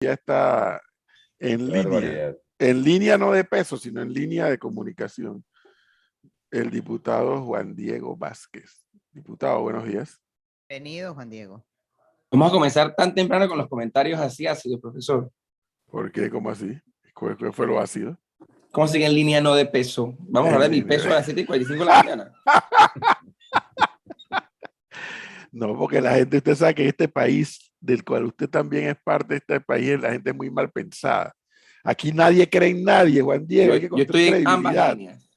ya está en Qué línea. barbaridad. En línea no de peso, sino en línea de comunicación. El diputado Juan Diego Vázquez. Diputado, buenos días. Bienvenido, Juan Diego. Vamos a comenzar tan temprano con los comentarios así ácidos, profesor. ¿Por qué? ¿Cómo así? ¿Cuál fue lo ácido? ¿Cómo sigue en línea no de peso? Vamos a hablar de mi peso a las 7:45 de la mañana. No, porque la gente, usted sabe que este país, del cual usted también es parte de este país, la gente es muy mal pensada. Aquí nadie cree en nadie, Juan Diego. Hay que Yo estoy construir en ambas credibilidad. líneas.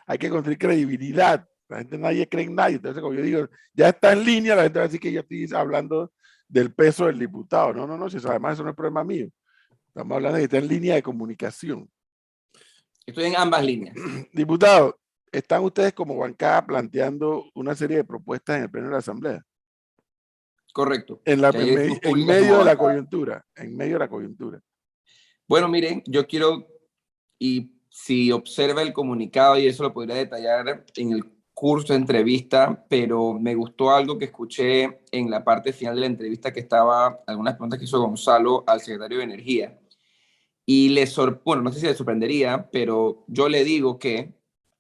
Hay que construir credibilidad. La gente, nadie cree en nadie. Entonces, como yo digo, ya está en línea, la gente va a decir que yo estoy hablando del peso del diputado. No, si eso, además eso no es problema mío. Estamos hablando de que está en línea de comunicación. Estoy en ambas líneas. Diputado, ¿están ustedes como bancada planteando una serie de propuestas en el pleno de la Asamblea? Correcto. En medio de la coyuntura. En medio de la coyuntura. Bueno, miren, yo quiero, y si observa el comunicado, y eso lo podría detallar en el curso de entrevista, pero me gustó algo que escuché en la parte final de la entrevista, que estaba algunas preguntas que hizo Gonzalo al secretario de Energía. Y bueno, no sé si le sorprendería, pero yo le digo que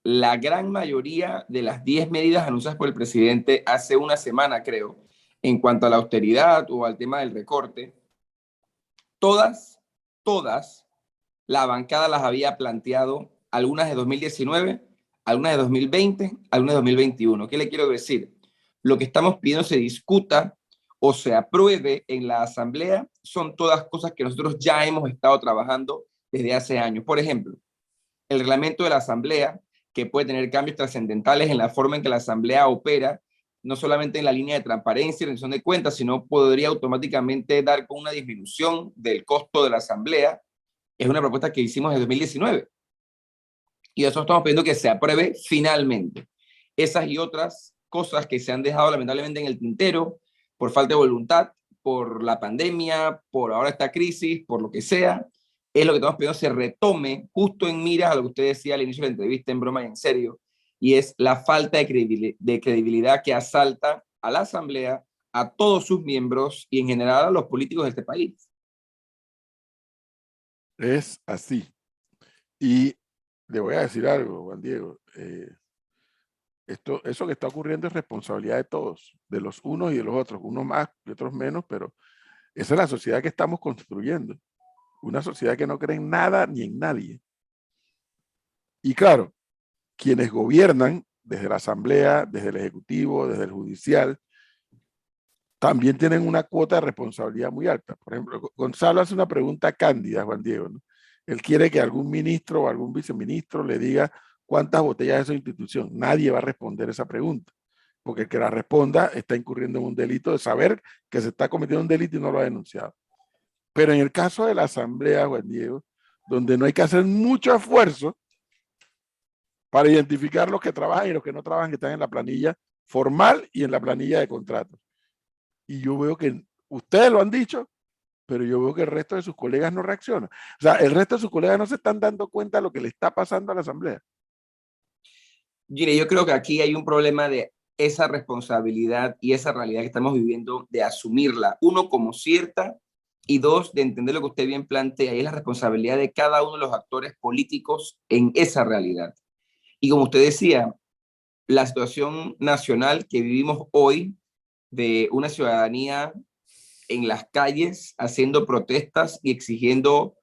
la gran mayoría de las 10 medidas anunciadas por el presidente hace una semana, creo, en cuanto a la austeridad o al tema del recorte, todas, la bancada las había planteado, algunas de 2019, algunas de 2020, algunas de 2021. ¿Qué le quiero decir? Lo que estamos pidiendo se discuta o se apruebe en la Asamblea son todas cosas que nosotros ya hemos estado trabajando desde hace años. Por ejemplo, el reglamento de la Asamblea, que puede tener cambios trascendentales en la forma en que la Asamblea opera, no solamente en la línea de transparencia y rendición de cuentas, sino podría automáticamente dar con una disminución del costo de la Asamblea. Es una propuesta que hicimos en 2019. Y eso estamos pidiendo que se apruebe finalmente. Esas y otras cosas que se han dejado lamentablemente en el tintero por falta de voluntad, por la pandemia, por ahora esta crisis, por lo que sea, es lo que estamos pidiendo se retome justo en miras a lo que usted decía al inicio de la entrevista, en broma y en serio, y es la falta de credibilidad que asalta a la Asamblea, a todos sus miembros y en general a los políticos de este país. Es así. Y le voy a decir algo, Juan Diego. Eso que está ocurriendo es responsabilidad de todos, de los unos y de los otros, unos más y otros menos, pero esa es la sociedad que estamos construyendo. Una sociedad que no cree en nada ni en nadie. Y claro, quienes gobiernan desde la Asamblea, desde el Ejecutivo, desde el Judicial, también tienen una cuota de responsabilidad muy alta. Por ejemplo, Gonzalo hace una pregunta cándida, Juan Diego, ¿no? Él quiere que algún ministro o algún viceministro le diga cuántas botellas es su institución. Nadie va a responder esa pregunta, porque el que la responda está incurriendo en un delito de saber que se está cometiendo un delito y no lo ha denunciado. Pero en el caso de la Asamblea, Juan Diego, donde no hay que hacer mucho esfuerzo para identificar los que trabajan y los que no trabajan, que están en la planilla formal y en la planilla de contratos. Y yo veo que ustedes lo han dicho, pero yo veo que el resto de sus colegas no reaccionan. O sea, el resto de sus colegas no se están dando cuenta de lo que le está pasando a la Asamblea. Gire, yo creo que aquí hay un problema de esa responsabilidad y esa realidad que estamos viviendo, de asumirla, uno, como cierta, y dos, de entender lo que usted bien plantea, y es la responsabilidad de cada uno de los actores políticos en esa realidad. Y como usted decía, la situación nacional que vivimos hoy, de una ciudadanía en las calles haciendo protestas y exigiendo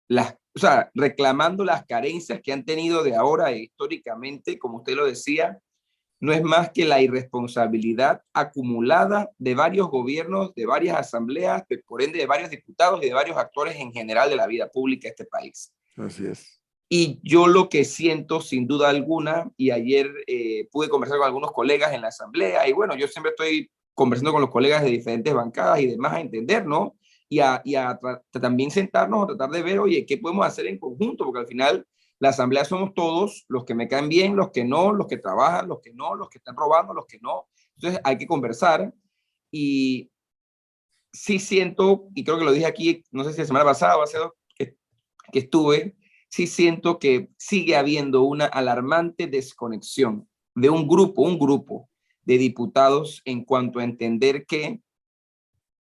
o sea, reclamando las carencias que han tenido de ahora e históricamente, como usted lo decía, no es más que la irresponsabilidad acumulada de varios gobiernos, de varias asambleas, por ende de varios diputados y de varios actores en general de la vida pública de este país. Así es. Y yo lo que siento, sin duda alguna, y ayer pude conversar con algunos colegas en la asamblea, y bueno, yo siempre estoy conversando con los colegas de diferentes bancadas y demás a entender, ¿no? Y a también sentarnos a tratar de ver, oye, ¿qué podemos hacer en conjunto? Porque al final la asamblea somos todos, los que me caen bien, los que no, los que trabajan, los que no, los que están robando, los que no. Entonces hay que conversar y sí siento, y creo que lo dije aquí, no sé si la semana pasada o hace dos que estuve, sí siento que sigue habiendo una alarmante desconexión de un grupo de diputados en cuanto a entender que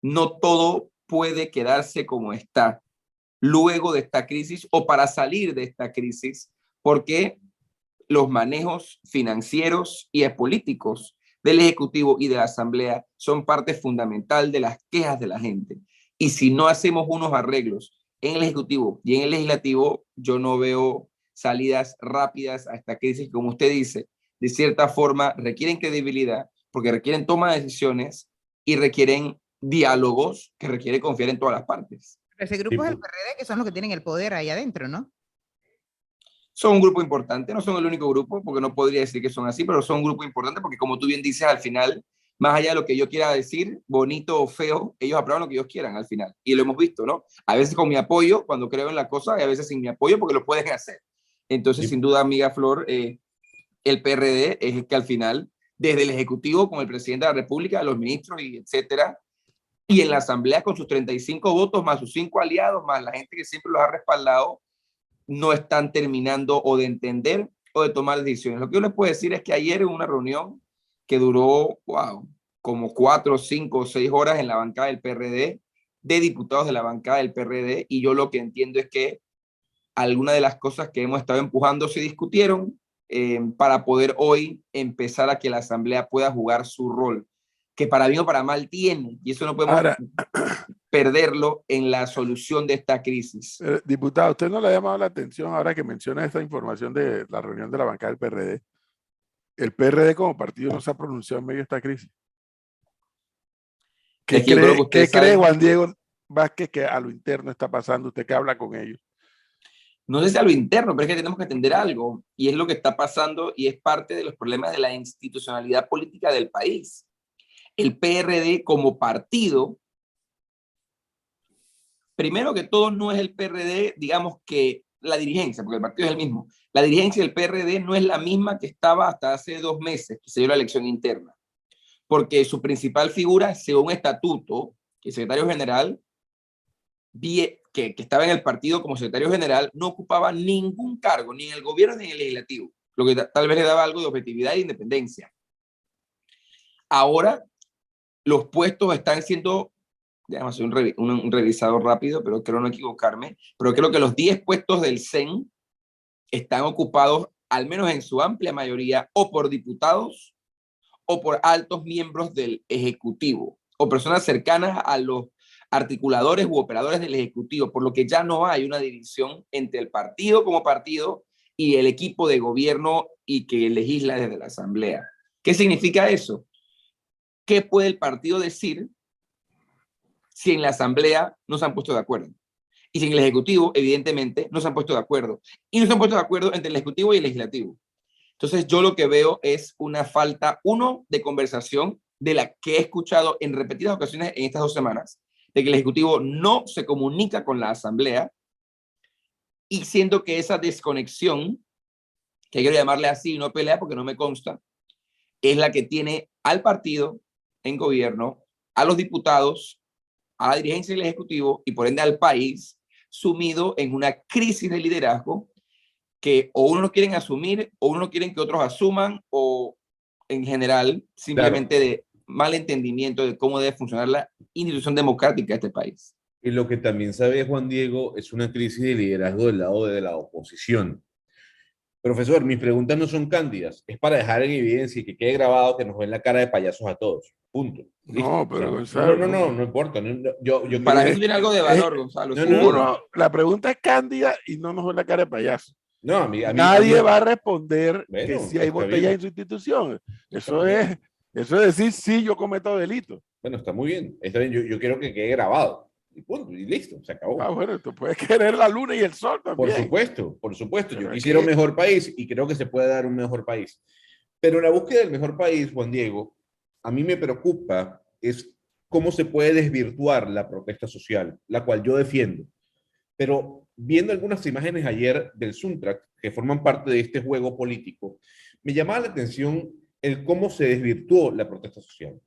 no todo puede quedarse como está luego de esta crisis o para salir de esta crisis, porque los manejos financieros y políticos del Ejecutivo y de la Asamblea son parte fundamental de las quejas de la gente. Y si no hacemos unos arreglos en el Ejecutivo y en el Legislativo, yo no veo salidas rápidas a esta crisis, como usted dice, de cierta forma requieren credibilidad, porque requieren toma de decisiones y requieren diálogos que requiere confiar en todas las partes. Ese grupo es el PRD, que son los que tienen el poder ahí adentro, ¿no? Son un grupo importante, no son el único grupo, porque no podría decir que son así, pero son un grupo importante porque como tú bien dices, al final, más allá de lo que yo quiera decir, bonito o feo, ellos aprueban lo que ellos quieran al final. Y lo hemos visto, ¿no? A veces con mi apoyo, cuando creo en la cosa, y a veces sin mi apoyo, porque lo pueden hacer. Entonces, sin duda, amiga Flor, el PRD es el que al final, desde el Ejecutivo, con el presidente de la República, los ministros y etcétera, y en la Asamblea con sus 35 votos, más sus 5 aliados, más la gente que siempre los ha respaldado, no están terminando o de entender o de tomar decisiones. Lo que yo les puedo decir es que ayer en una reunión que duró, como 4, 5 o 6 horas en la bancada del PRD, de diputados de la bancada del PRD, y yo lo que entiendo es que algunas de las cosas que hemos estado empujando se discutieron para poder hoy empezar a que la Asamblea pueda jugar su rol, que para bien o para mal tiene, y eso no podemos perderlo en la solución de esta crisis. Diputado, ¿usted no le ha llamado la atención ahora que menciona esta información de la reunión de la bancada del PRD? El PRD como partido no se ha pronunciado en medio de esta crisis. ¿Qué cree Juan Diego Vázquez que a lo interno está pasando? Usted que habla con ellos. No sé si a lo interno, pero es que tenemos que entender algo, y es lo que está pasando y es parte de los problemas de la institucionalidad política del país. El PRD como partido, primero que todo, no es el PRD, digamos que la dirigencia, porque el partido es el mismo. La dirigencia del PRD no es la misma que estaba hasta hace 2 meses, que se dio la elección interna, porque su principal figura, según estatuto, el secretario general, que estaba en el partido como secretario general, no ocupaba ningún cargo, ni en el gobierno ni en el legislativo, lo que tal vez le daba algo de objetividad e independencia. Ahora, los puestos están siendo, déjame hacer un revisado rápido, pero creo no equivocarme, pero creo que los 10 puestos del CEN están ocupados, al menos en su amplia mayoría, o por diputados o por altos miembros del Ejecutivo, o personas cercanas a los articuladores u operadores del Ejecutivo, por lo que ya no hay una división entre el partido como partido y el equipo de gobierno y que legisla desde la Asamblea. ¿Qué significa eso? ¿Qué puede el partido decir si en la Asamblea no se han puesto de acuerdo? Y si en el Ejecutivo, evidentemente, no se han puesto de acuerdo. Y no se han puesto de acuerdo entre el Ejecutivo y el Legislativo. Entonces, yo lo que veo es una falta, de conversación, de la que he escuchado en repetidas ocasiones en estas 2 semanas, de que el Ejecutivo no se comunica con la Asamblea, y siento que esa desconexión, que quiero llamarle así, no pelea porque no me consta, es la que tiene al partido en gobierno, a los diputados, a la dirigencia del Ejecutivo y por ende al país sumido en una crisis de liderazgo que o uno no quieren asumir o uno no quieren que otros asuman o en general simplemente de mal entendimiento de cómo debe funcionar la institución democrática de este país. Y lo que también sabe Juan Diego es una crisis de liderazgo del lado de la oposición. Profesor, mis preguntas no son cándidas, es para dejar en evidencia y que quede grabado que nos ven la cara de payasos a todos. Punto. ¿Listo? No, pero Gonzalo. No importa. Yo para mí tiene algo de valor, Gonzalo. La pregunta es cándida y no nos ven la cara de payaso. No, Nadie va a responder bueno, que si hay botellas en su institución. Eso es decir, sí, yo cometo delito. Bueno, está muy bien. Está bien. Yo quiero que quede grabado. Y punto, y listo, se acabó. Bueno, tú puedes querer la luna y el sol también. Por supuesto. Yo quisiera un mejor país y creo que se puede dar un mejor país. Pero en la búsqueda del mejor país, Juan Diego, a mí me preocupa es cómo se puede desvirtuar la protesta social, la cual yo defiendo. Pero viendo algunas imágenes ayer del Suntrack, que forman parte de este juego político, me llamaba la atención el cómo se desvirtuó la protesta social.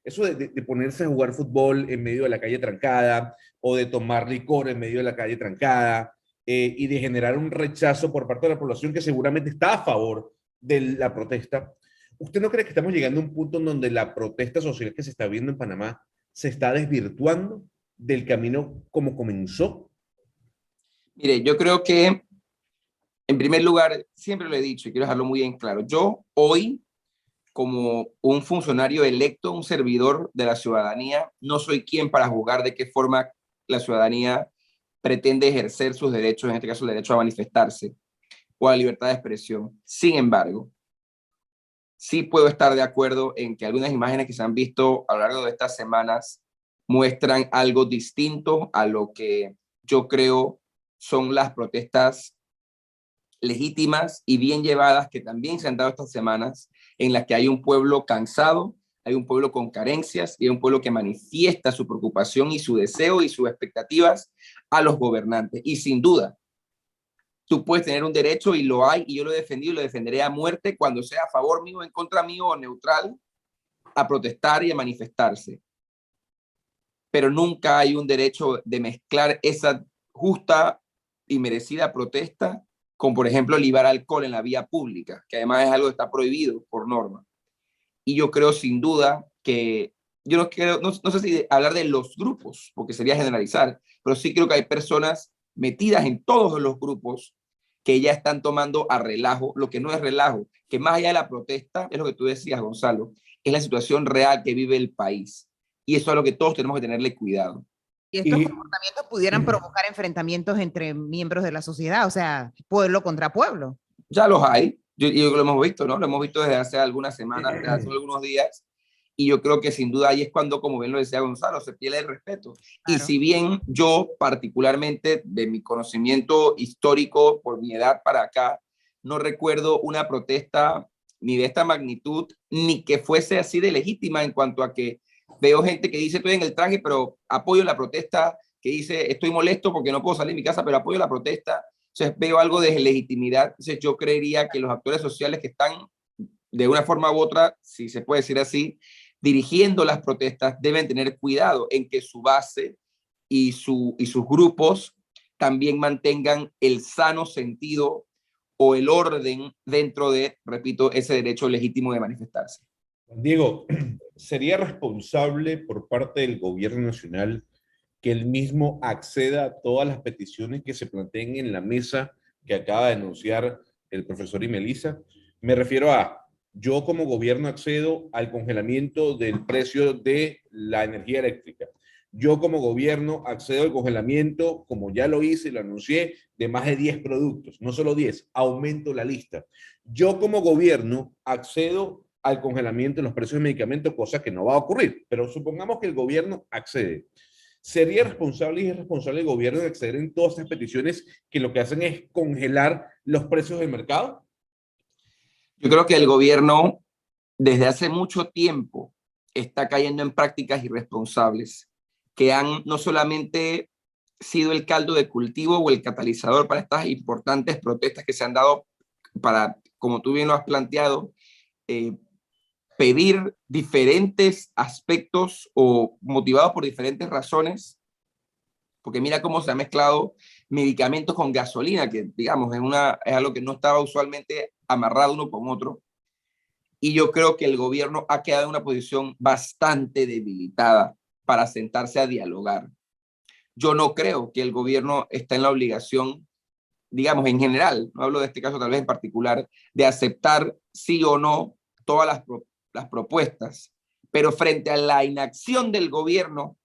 Eso de ponerse a jugar fútbol en medio de la calle trancada o de tomar licor en medio de la calle trancada y de generar un rechazo por parte de la población que seguramente está a favor de la protesta. ¿Usted no cree que estamos llegando a un punto en donde la protesta social que se está viendo en Panamá se está desvirtuando? del camino como comenzó? Mire, yo creo que, en primer lugar, siempre lo he dicho y quiero dejarlo muy bien claro, yo hoy, como un funcionario electo, un servidor de la ciudadanía, no soy quien para juzgar de qué forma la ciudadanía pretende ejercer sus derechos, en este caso el derecho a manifestarse o a la libertad de expresión. Sin embargo, sí puedo estar de acuerdo en que algunas imágenes que se han visto a lo largo de estas semanas muestran algo distinto a lo que yo creo son las protestas legítimas y bien llevadas que también se han dado estas semanas, en las que hay un pueblo cansado, hay un pueblo con carencias y hay un pueblo que manifiesta su preocupación y su deseo y sus expectativas a los gobernantes. Y sin duda, tú puedes tener un derecho y lo hay, y yo lo he defendido y lo defenderé a muerte cuando sea a favor mío, en contra mío o neutral, a protestar y a manifestarse. Pero nunca hay un derecho de mezclar esa justa y merecida protesta con, por ejemplo, libar alcohol en la vía pública, que además es algo que está prohibido por norma. Y yo creo sin duda que, yo no sé si hablar de los grupos, porque sería generalizar, pero sí creo que hay personas metidas en todos los grupos que ya están tomando a relajo lo que no es relajo, que más allá de la protesta, es lo que tú decías, Gonzalo, es la situación real que vive el país. Y eso es lo que todos tenemos que tenerle cuidado. Y estos Y comportamientos pudieran provocar enfrentamientos entre miembros de la sociedad, o sea, pueblo contra pueblo. Ya los hay, yo lo hemos visto, ¿no? Lo hemos visto desde hace algunas semanas, desde hace algunos días, y yo creo que sin duda ahí es cuando, como bien lo decía Gonzalo, se pierde el respeto. Y Claro. si bien yo particularmente de mi conocimiento histórico, por mi edad para acá, no recuerdo una protesta ni de esta magnitud, ni que fuese así de legítima en cuanto a que veo gente que dice estoy en el traje, pero apoyo la protesta, que dice estoy molesto porque no puedo salir de mi casa, pero apoyo la protesta. Entonces veo algo de legitimidad. Entonces yo creería que los actores sociales que están de una forma u otra, si se puede decir así, dirigiendo las protestas, deben tener cuidado en que su base y sus grupos también mantengan el sano sentido o el orden dentro de, repito, ese derecho legítimo de manifestarse. Diego, ¿sería responsable por parte del gobierno nacional que él mismo acceda a todas las peticiones que se planteen en la mesa que acaba de anunciar el profesor Imelisa? Me refiero a, yo como gobierno accedo al congelamiento del precio de la energía eléctrica. Yo como gobierno accedo al congelamiento, como ya lo hice y lo anuncié, de más de 10 productos, no solo 10, aumento la lista. Yo como gobierno accedo al congelamiento de los precios de medicamentos, cosa que no va a ocurrir, pero supongamos que el gobierno accede. ¿Sería responsable y irresponsable el gobierno de acceder en todas estas peticiones que lo que hacen es congelar los precios del mercado? Yo creo que el gobierno desde hace mucho tiempo está cayendo en prácticas irresponsables que han no solamente sido el caldo de cultivo o el catalizador para estas importantes protestas que se han dado para, como tú bien lo has planteado, pedir diferentes aspectos o motivados por diferentes razones, porque mira cómo se ha mezclado medicamentos con gasolina, que digamos es algo que no estaba usualmente amarrado uno con otro. Y yo creo que el gobierno ha quedado en una posición bastante debilitada para sentarse a dialogar. Yo no creo que el gobierno está en la obligación, digamos en general, no hablo de este caso tal vez en particular, de aceptar sí o no todas las propuestas, pero frente a la inacción del gobierno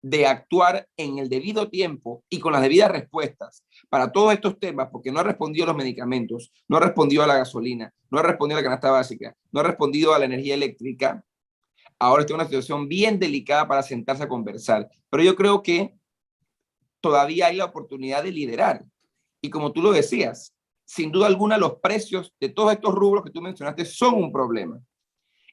de actuar en el debido tiempo y con las debidas respuestas para todos estos temas, porque no ha respondido a los medicamentos, no ha respondido a la gasolina, no ha respondido a la canasta básica, no ha respondido a la energía eléctrica, ahora está en una situación bien delicada para sentarse a conversar. Pero yo creo que todavía hay la oportunidad de liderar. Y como tú lo decías, sin duda alguna los precios de todos estos rubros que tú mencionaste son un problema.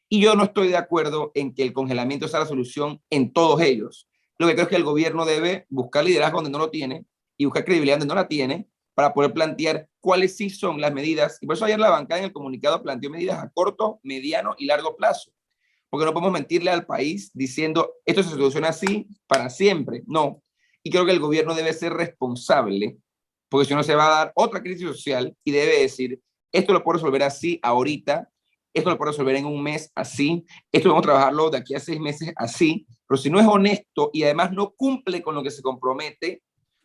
Y yo no estoy de acuerdo en que el congelamiento sea la solución en todos ellos. Lo que creo es que el gobierno debe buscar liderazgo donde no lo tiene y buscar credibilidad donde no la tiene para poder plantear cuáles sí son las medidas. Y por eso ayer la bancada en el comunicado planteó medidas a corto, mediano y largo plazo. Porque no podemos mentirle al país diciendo esto se soluciona así para siempre. No. Y creo que el gobierno debe ser responsable, porque si no se va a dar otra crisis social y debe decir esto lo puedo resolver así ahorita, esto lo puedo resolver en un mes así, esto vamos a trabajarlo de aquí a 6 meses así, pero si no es honesto y además no cumple con lo que se compromete,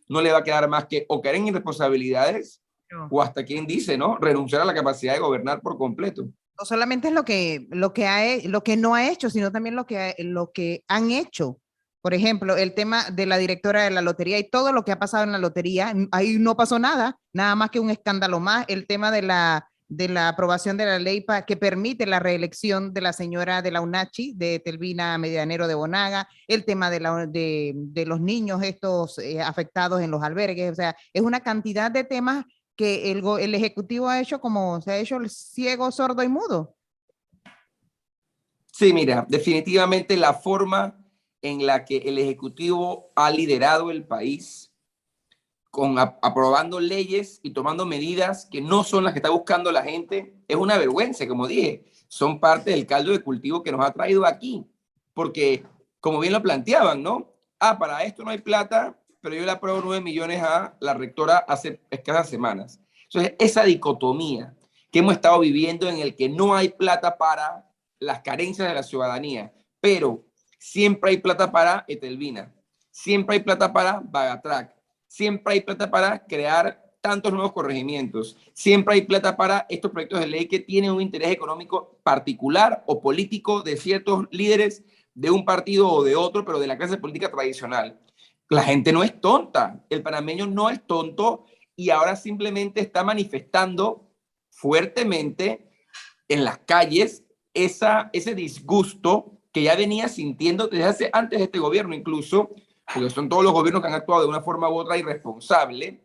no le va a quedar más que o caer en irresponsabilidades No. o hasta quien dice, ¿no? Renunciar a la capacidad de gobernar por completo. No solamente es lo que no ha hecho, sino también lo que han hecho. Por ejemplo, el tema de la directora de la lotería y todo lo que ha pasado en la lotería, ahí no pasó nada, nada más que un escándalo más. El tema de la aprobación de la ley que permite la reelección de la señora de la UNACHI, de Telvina Medianero de Bonaga, el tema de los niños estos afectados en los albergues, o sea, es una cantidad de temas que el Ejecutivo ha hecho como se ha hecho el ciego, sordo y mudo. Sí, mira, definitivamente la forma en la que el Ejecutivo ha liderado el país, aprobando leyes y tomando medidas que no son las que está buscando la gente, es una vergüenza, como dije, son parte del caldo de cultivo que nos ha traído aquí, porque como bien lo planteaban, ¿no? Para esto no hay plata, pero yo le apruebo 9 millones a la rectora hace escasas semanas. Entonces, esa dicotomía que hemos estado viviendo en el que no hay plata para las carencias de la ciudadanía, pero siempre hay plata para Etelvina, siempre hay plata para Bagatrac, siempre hay plata para crear tantos nuevos corregimientos, siempre hay plata para estos proyectos de ley que tienen un interés económico particular o político de ciertos líderes de un partido o de otro, pero de la clase política tradicional. La gente no es tonta, el panameño no es tonto y ahora simplemente está manifestando fuertemente en las calles ese disgusto que ya venía sintiendo desde antes de este gobierno incluso, porque son todos los gobiernos que han actuado de una forma u otra irresponsable,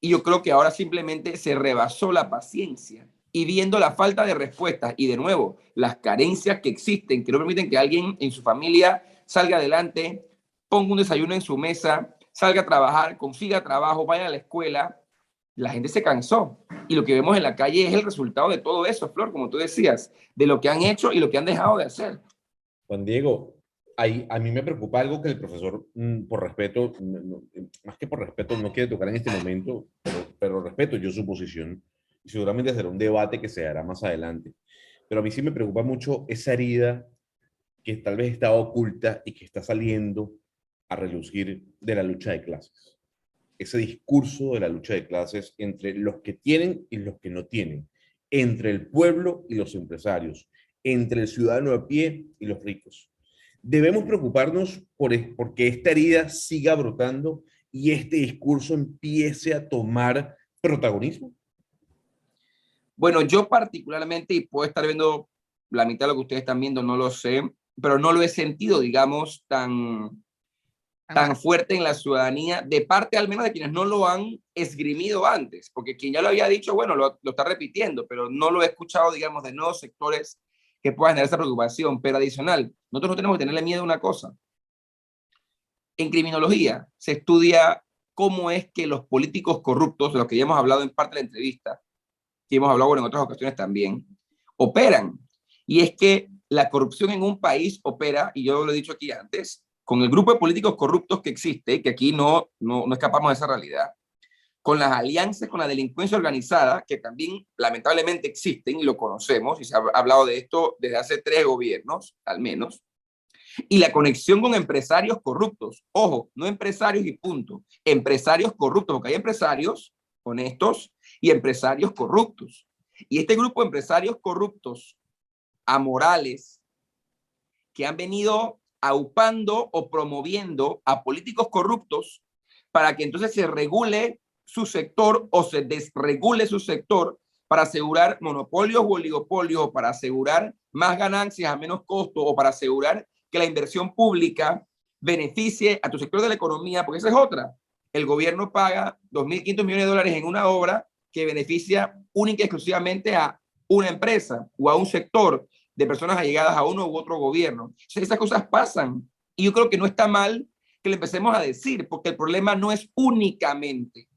y yo creo que ahora simplemente se rebasó la paciencia y viendo la falta de respuestas y de nuevo las carencias que existen, que no permiten que alguien en su familia salga adelante, ponga un desayuno en su mesa, salga a trabajar, consiga trabajo, vaya a la escuela, la gente se cansó. Y lo que vemos en la calle es el resultado de todo eso, Flor, como tú decías, de lo que han hecho y lo que han dejado de hacer. Juan Diego, a mí me preocupa algo que el profesor, por respeto, más que por respeto, no quiere tocar en este momento, pero respeto yo su posición y seguramente será un debate que se dará más adelante. Pero a mí sí me preocupa mucho esa herida que tal vez está oculta y que está saliendo a relucir de la lucha de clases. Ese discurso de la lucha de clases entre los que tienen y los que no tienen, entre el pueblo y los empresarios, entre el ciudadano a pie y los ricos. Debemos preocuparnos porque esta herida siga brotando y este discurso empiece a tomar protagonismo. Bueno, yo particularmente, y puedo estar viendo la mitad de lo que ustedes están viendo, no lo sé, pero no lo he sentido, digamos, tan fuerte en la ciudadanía, de parte al menos de quienes no lo han esgrimido antes, porque quien ya lo había dicho, bueno, lo está repitiendo, pero no lo he escuchado, digamos, de nuevos sectores que puedan tener esa preocupación. Pero adicional, nosotros no tenemos que tenerle miedo a una cosa. En criminología se estudia cómo es que los políticos corruptos, de los que ya hemos hablado en parte de la entrevista, que hemos hablado en otras ocasiones también, operan. Y es que la corrupción en un país opera, y yo lo he dicho aquí antes, con el grupo de políticos corruptos que existe, que aquí no escapamos de esa realidad, con las alianzas con la delincuencia organizada, que también lamentablemente existen y lo conocemos, y se ha hablado de esto desde hace 3 gobiernos, al menos, y la conexión con empresarios corruptos. Ojo, no empresarios y punto, empresarios corruptos, porque hay empresarios honestos y empresarios corruptos. Y este grupo de empresarios corruptos, amorales, que han venido aupando o promoviendo a políticos corruptos para que entonces se regule su sector o se desregule su sector para asegurar monopolios o oligopolios, o para asegurar más ganancias a menos costo, o para asegurar que la inversión pública beneficie a tu sector de la economía, porque esa es otra. El gobierno paga 2.500 millones de dólares en una obra que beneficia única y exclusivamente a una empresa o a un sector de personas allegadas a uno u otro gobierno. Entonces, esas cosas pasan y yo creo que no está mal que le empecemos a decir, porque el problema no es únicamente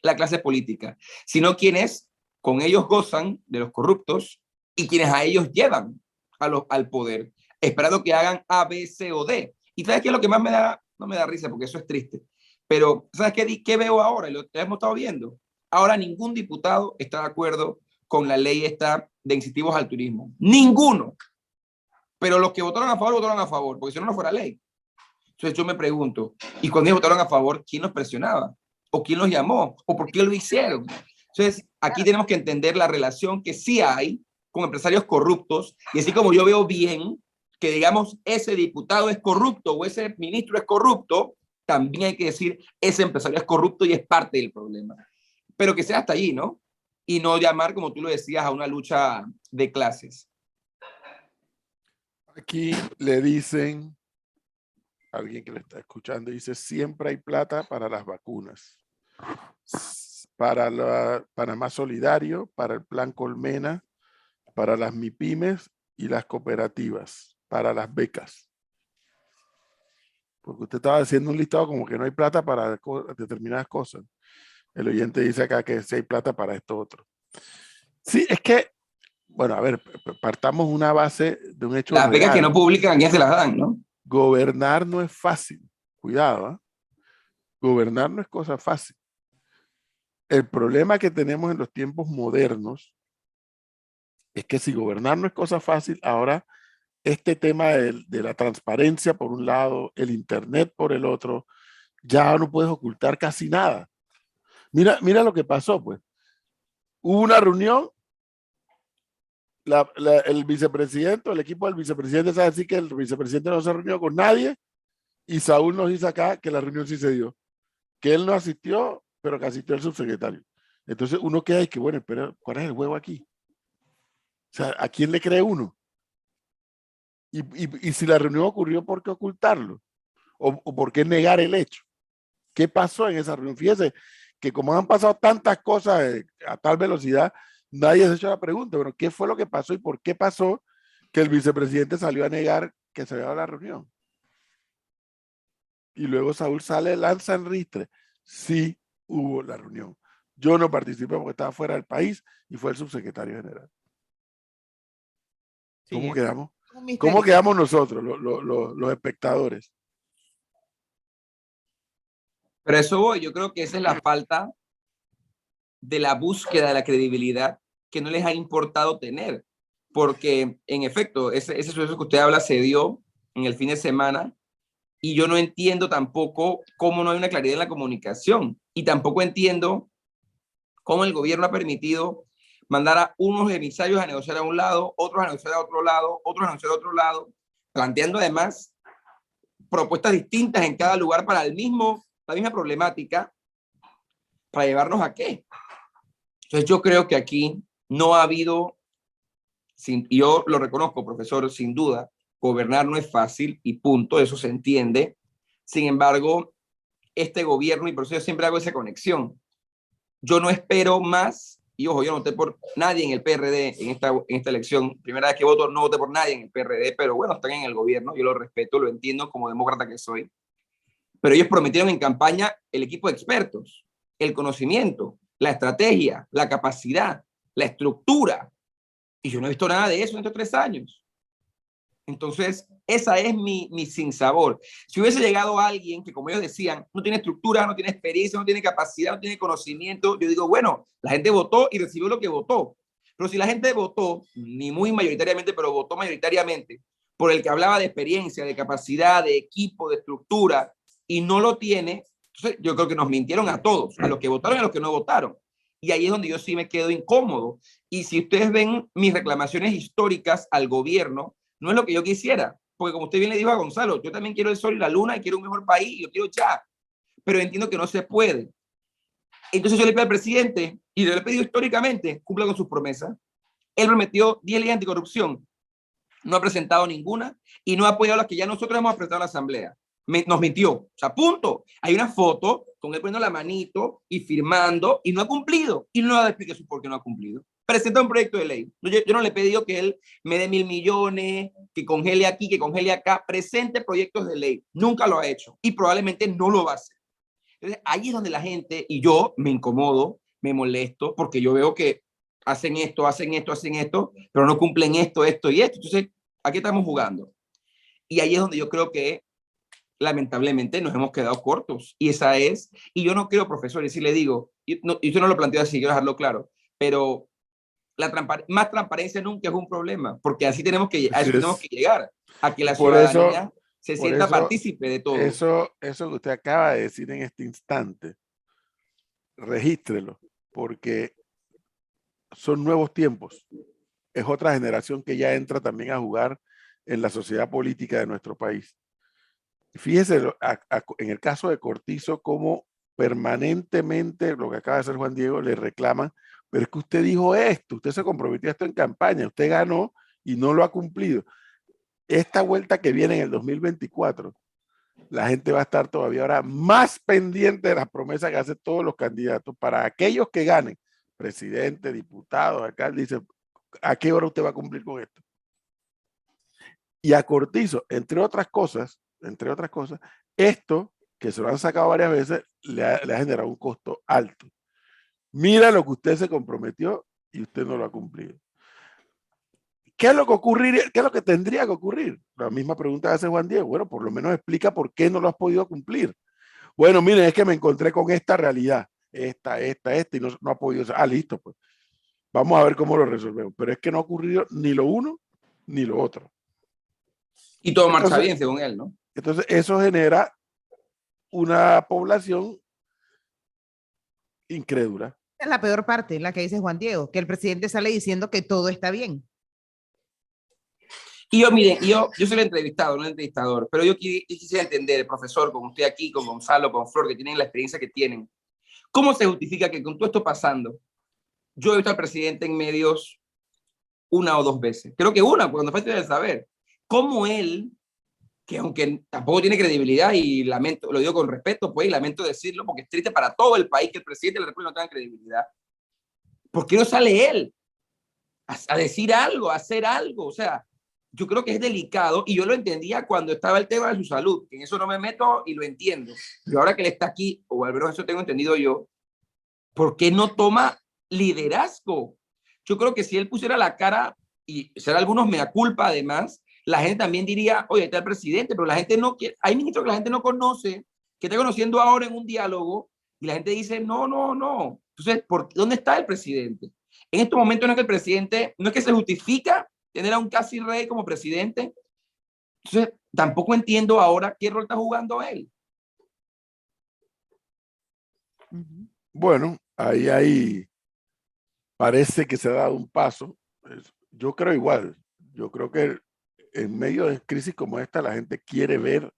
la clase política, sino quienes con ellos gozan de los corruptos y quienes a ellos llevan al poder, esperando que hagan A, B, C o D. ¿Y sabes qué es lo que más me da? No me da risa porque eso es triste, pero ¿sabes qué veo ahora? Lo hemos estado viendo. Ahora ningún diputado está de acuerdo con la ley esta de incentivos al turismo. Ninguno. Pero los que votaron a favor, porque si no, no fuera ley. Entonces yo me pregunto, ¿y cuando ellos votaron a favor, quién los presionaba? ¿O quién los llamó? ¿O por qué lo hicieron? Entonces, aquí tenemos que entender la relación que sí hay con empresarios corruptos, y así como yo veo bien que, digamos, ese diputado es corrupto o ese ministro es corrupto, también hay que decir, ese empresario es corrupto y es parte del problema. Pero que sea hasta allí, ¿no? Y no llamar, como tú lo decías, a una lucha de clases. Aquí le dicen, alguien que le está escuchando, dice, siempre hay plata para las vacunas. Para la Panamá Solidario, para el Plan Colmena, para las MIPYMES y las cooperativas, para las becas. Porque usted estaba haciendo un listado como que no hay plata para determinadas cosas. El oyente dice acá que sí hay plata para esto otro. Sí, es que, bueno, a ver, partamos una base de un hecho Las becas que real. no publican, ya se las dan, ¿no? Gobernar no es fácil. Cuidado, ¿eh? Gobernar no es cosa fácil. El problema que tenemos en los tiempos modernos es que si gobernar no es cosa fácil, ahora este tema de la transparencia por un lado, el internet por el otro, ya no puedes ocultar casi nada. Mira lo que pasó, pues. Hubo una reunión, el vicepresidente, el equipo del vicepresidente sabe decir que el vicepresidente no se reunió con nadie, y Saúl nos dice acá que la reunión sí se dio, que él no asistió, pero que asistió el subsecretario. Entonces uno queda y que, bueno, pero ¿cuál es el huevo aquí? O sea, ¿a quién le cree uno? Y si la reunión ocurrió, ¿por qué ocultarlo? ¿O por qué negar el hecho? ¿Qué pasó en esa reunión? Fíjese que como han pasado tantas cosas a tal velocidad, nadie se ha hecho la pregunta, bueno, ¿qué fue lo que pasó y por qué pasó que el vicepresidente salió a negar que se había dado la reunión? Y luego Saúl sale, lanza en ristre. Sí hubo la reunión. Yo no participé porque estaba fuera del país y fue el subsecretario general. ¿Cómo quedamos? ¿Cómo quedamos nosotros, los espectadores? Pero eso voy, yo creo que esa es la falta de la búsqueda de la credibilidad que no les ha importado tener. Porque, en efecto, ese suceso que usted habla se dio en el fin de semana, y yo no entiendo tampoco cómo no hay una claridad en la comunicación, y tampoco entiendo cómo el gobierno ha permitido mandar a unos emisarios a negociar a un lado, otros a negociar a otro lado, otros a negociar a otro lado, planteando además propuestas distintas en cada lugar para la misma problemática, ¿para llevarnos a qué? Entonces yo creo que aquí no ha habido, yo lo reconozco, profesor, sin duda, gobernar no es fácil y punto, eso se entiende. Sin embargo, este gobierno, y por eso yo siempre hago esa conexión, yo no espero más, y ojo, yo no voté por nadie en el PRD en esta elección, primera vez que voto, no voté por nadie en el PRD, pero bueno, están en el gobierno, yo lo respeto, lo entiendo como demócrata que soy, pero ellos prometieron en campaña el equipo de expertos, el conocimiento, la estrategia, la capacidad, la estructura, y yo no he visto nada de eso en estos 3 años. Entonces, esa es mi sinsabor. Si hubiese llegado alguien que, como ellos decían, no tiene estructura, no tiene experiencia, no tiene capacidad, no tiene conocimiento, yo digo, bueno, la gente votó y recibió lo que votó. Pero si la gente votó, ni muy mayoritariamente, pero votó mayoritariamente, por el que hablaba de experiencia, de capacidad, de equipo, de estructura, y no lo tiene, entonces yo creo que nos mintieron a todos, a los que votaron y a los que no votaron. Y ahí es donde yo sí me quedo incómodo. Y si ustedes ven mis reclamaciones históricas al gobierno, no es lo que yo quisiera, porque como usted bien le dijo a Gonzalo, yo también quiero el sol y la luna y quiero un mejor país y yo quiero ya, pero entiendo que no se puede. Entonces yo le pido al presidente, y le he pedido históricamente, cumpla con sus promesas. Él prometió 10 leyes anticorrupción, no ha presentado ninguna y no ha apoyado las que ya nosotros hemos presentado a la Asamblea. Nos mintió, o sea, punto. Hay una foto con él poniendo la manito y firmando y no ha cumplido, y no ha explicado por qué no ha cumplido. Presenta un proyecto de ley. Yo no le he pedido que él me dé 1.000 millones, que congele aquí, que congele acá. Presente proyectos de ley. Nunca lo ha hecho y probablemente no lo va a hacer. Entonces, ahí es donde la gente, y yo me incomodo, me molesto, porque yo veo que hacen esto, pero no cumplen esto y esto. Entonces, ¿a qué estamos jugando? Y ahí es donde yo creo que lamentablemente nos hemos quedado cortos. Y esa es, y yo no creo, profesor, y si le digo, y usted no lo planteó así, quiero dejarlo claro, pero más transparencia nunca es un problema, porque así tenemos que, a Así eso tenemos es. que llegar, a que la Por eso, ciudadanía se por sienta eso, partícipe de todo. eso que usted acaba de decir en este instante, regístrelo, porque son nuevos tiempos. Es otra generación que ya entra también a jugar en la sociedad política de nuestro país. Fíjese en el caso de Cortizo, cómo permanentemente, lo que acaba de hacer Juan Diego, le reclaman, pero es que usted dijo esto, usted se comprometió a esto en campaña, usted ganó y no lo ha cumplido. Esta vuelta que viene en el 2024, la gente va a estar todavía ahora más pendiente de las promesas que hacen todos los candidatos. Para aquellos que ganen, presidente, diputado, alcalde, dice, ¿a qué hora usted va a cumplir con esto? Y a Cortizo, entre otras cosas, esto, que se lo han sacado varias veces, le ha generado un costo alto. Mira lo que usted se comprometió y usted no lo ha cumplido. ¿Qué es lo que ocurriría? ¿Qué es lo que tendría que ocurrir? La misma pregunta que hace Juan Diego. Bueno, por lo menos explica por qué no lo has podido cumplir. Bueno, miren, es que me encontré con esta realidad, esta, y no ha podido ser. Ah, listo, pues. Vamos a ver cómo lo resolvemos. Pero es que no ha ocurrido ni lo uno ni lo otro. Y todo marcha bien, según él, ¿no? Entonces, eso genera una población incrédula. Es la peor parte, la que dice Juan Diego, que el presidente sale diciendo que todo está bien. Y yo, miren, yo soy el entrevistado, no el entrevistador, pero yo quisiera entender, profesor, con usted aquí, con Gonzalo, con Flor, que tienen la experiencia que tienen, ¿cómo se justifica que con todo esto pasando, yo he visto al presidente en medios una o dos veces? Creo que una, cuando fue de saber, cómo él, que aunque tampoco tiene credibilidad, y lamento, lo digo con respeto, pues, y lamento decirlo, porque es triste para todo el país que el presidente de la República no tenga credibilidad. ¿Por qué no sale él a decir algo, a hacer algo? O sea, yo creo que es delicado, y yo lo entendía cuando estaba el tema de su salud, que en eso no me meto y lo entiendo. Pero ahora que él está aquí, o al menos eso tengo entendido yo, ¿por qué no toma liderazgo? Yo creo que si él pusiera la cara y será algunos mea culpa además, la gente también diría, oye, está el presidente, pero la gente no quiere, hay ministros que la gente no conoce, que está conociendo ahora en un diálogo, y la gente dice, no, no, no. Entonces, ¿dónde está el presidente? En estos momentos no es que el presidente, no es que se justifica tener a un casi rey como presidente. Entonces, tampoco entiendo ahora qué rol está jugando él. Bueno, ahí parece que se ha dado un paso. Yo creo igual. Yo creo que en medio de crisis como esta, la gente quiere ver,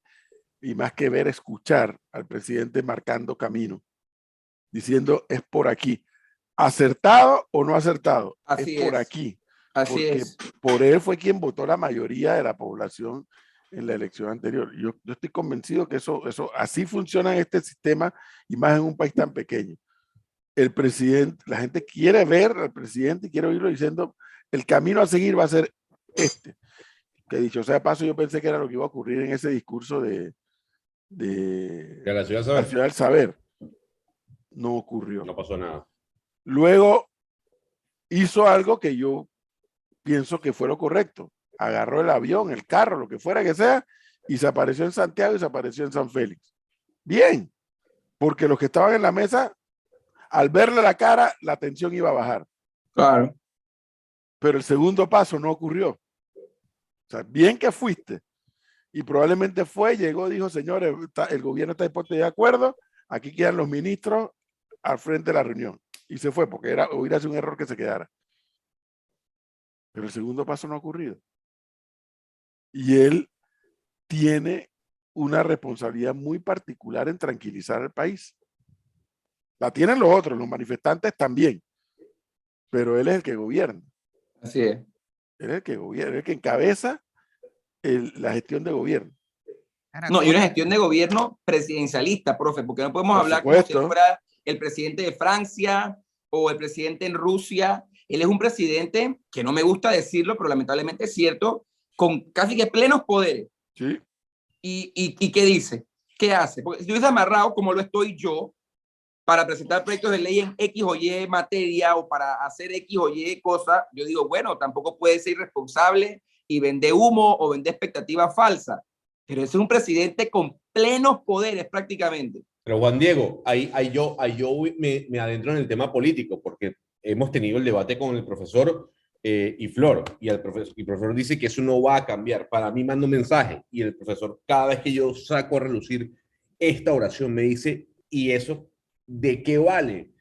y más que ver, escuchar al presidente marcando camino, diciendo es por aquí. ¿Acertado o no acertado? Así es por es. aquí. Así porque es. por él fue quien votó la mayoría de la población en la elección anterior. Yo estoy convencido que eso así funciona en este sistema, y más en un país tan pequeño. El presidente, la gente quiere ver al presidente y quiere oírlo diciendo el camino a seguir va a ser este. Que dicho sea de paso, yo pensé que era lo que iba a ocurrir en ese discurso de la ciudad la ciudad del saber. No ocurrió. No pasó nada. Luego hizo algo que yo pienso que fue lo correcto. Agarró el avión, el carro, lo que fuera que sea, y se apareció en Santiago y se apareció en San Félix. Bien, porque los que estaban en la mesa, al verle la cara, la tensión iba a bajar. Claro. Pero el segundo paso no ocurrió. O sea, bien que fuiste. Y probablemente llegó, dijo, señores, el gobierno está dispuesto y de acuerdo, aquí quedan los ministros al frente de la reunión. Y se fue, porque hubiera sido un error que se quedara. Pero el segundo paso no ha ocurrido. Y él tiene una responsabilidad muy particular en tranquilizar al país. La tienen los otros, los manifestantes también. Pero él es el que gobierna. Así es. Él es el que gobierna, él es el que encabeza la gestión de gobierno. No, y una gestión de gobierno presidencialista, profe, porque no podemos Por hablar supuesto. como si fuera el presidente de Francia o el presidente en Rusia. Él es un presidente, que no me gusta decirlo, pero lamentablemente es cierto, con casi que plenos poderes. Sí. ¿Y qué dice? ¿Qué hace? Porque si yo hubiese amarrado, como lo estoy yo, para presentar proyectos de ley en X o Y materia o para hacer X o Y cosa, yo digo, bueno, tampoco puede ser irresponsable y vender humo o vender expectativas falsas. Pero ese es un presidente con plenos poderes prácticamente. Pero Juan Diego, ahí yo me adentro en el tema político, porque hemos tenido el debate con el profesor y Flor, y el profesor dice que eso no va a cambiar. Para mí manda un mensaje, y el profesor, cada vez que yo saco a relucir esta oración, me dice, ¿y eso de qué vale?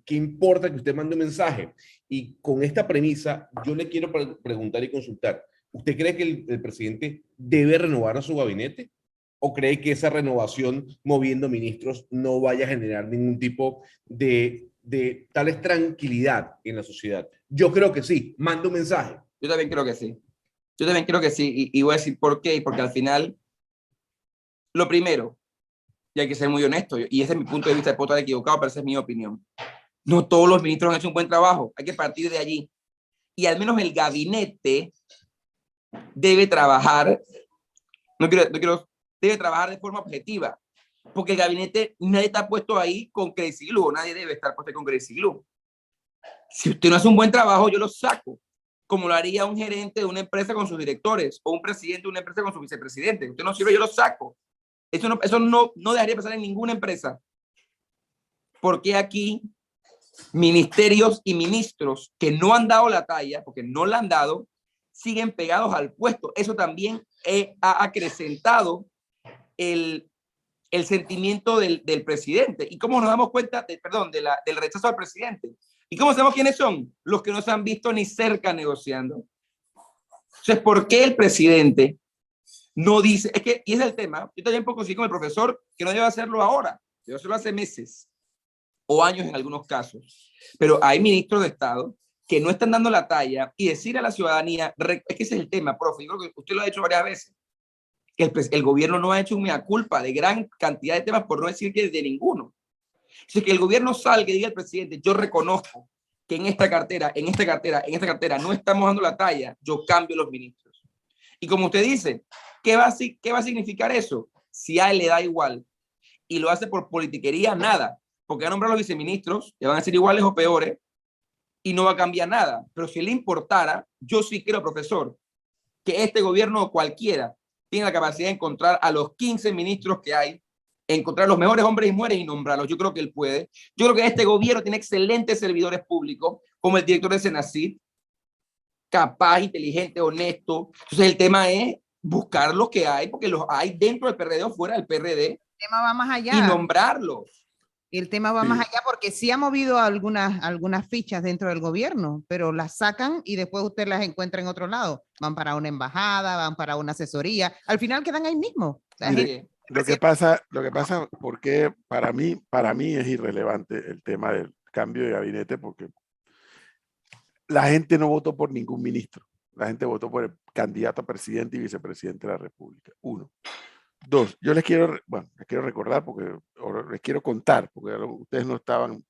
¿Qué importa que usted mande un mensaje? Y con esta premisa, yo le quiero preguntar y consultar, ¿usted cree que el presidente debe renovar a su gabinete? ¿O cree que esa renovación moviendo ministros no vaya a generar ningún tipo de tal tranquilidad en la sociedad? Yo creo que sí, manda un mensaje. Yo también creo que sí. Yo también creo que sí. Y voy a decir por qué. Porque al final, lo primero, y hay que ser muy honesto, y ese es mi punto de vista, puedo estar equivocado, pero esa es mi opinión. No todos los ministros han hecho un buen trabajo. Hay que partir de allí. Y al menos el gabinete debe trabajar, debe trabajar de forma objetiva. Porque el gabinete, nadie está puesto ahí con Crazy Glue, nadie debe estar puesto con Crazy Glue. Si usted no hace un buen trabajo, yo lo saco, como lo haría un gerente de una empresa con sus directores, o un presidente de una empresa con su vicepresidente. Usted no sirve, yo lo saco. Eso no dejaría pasar en ninguna empresa. Porque aquí ministerios y ministros que no han dado la talla, porque no la han dado, siguen pegados al puesto? Eso también ha acrecentado el sentimiento del presidente. ¿Y cómo nos damos cuenta, del rechazo al presidente? ¿Y cómo sabemos quiénes son? Los que no se han visto ni cerca negociando. Entonces, ¿por qué el presidente no dice? Y es el tema, yo también puedo coincidir con el profesor que no debe hacerlo ahora, debe hacerlo hace meses o años en algunos casos. Pero hay ministros de Estado que no están dando la talla y decir a la ciudadanía, es que ese es el tema, profe, yo creo que usted lo ha hecho varias veces, que el gobierno no ha hecho un mea culpa de gran cantidad de temas, por no decir que de ninguno. Si que el gobierno salga y diga al presidente, yo reconozco que en esta cartera no estamos dando la talla, yo cambio los ministros. Y como usted dice, ¿qué va a significar eso? Si a él le da igual y lo hace por politiquería, nada, porque va a nombrar a los viceministros, que van a ser iguales o peores, y no va a cambiar nada. Pero si le importara, yo sí creo, profesor, que este gobierno o cualquiera tiene la capacidad de encontrar a los 15 ministros que hay, encontrar los mejores hombres y mujeres y nombrarlos. Yo creo que él puede. Yo creo que este gobierno tiene excelentes servidores públicos, como el director de Senacid, capaz, inteligente, honesto. Entonces el tema es buscar los que hay, porque los hay dentro del PRD o fuera del PRD. El tema va más allá. Y nombrarlos. El tema va más allá porque sí ha movido algunas fichas dentro del gobierno, pero las sacan y después usted las encuentra en otro lado. Van para una embajada, van para una asesoría. Al final quedan ahí mismo. Mire, lo que pasa, porque para mí es irrelevante el tema del cambio de gabinete, porque la gente no votó por ningún ministro. La gente votó por el candidato a presidente y vicepresidente de la República. 1. 2, yo les quiero recordar, les quiero contar, porque ustedes no estaban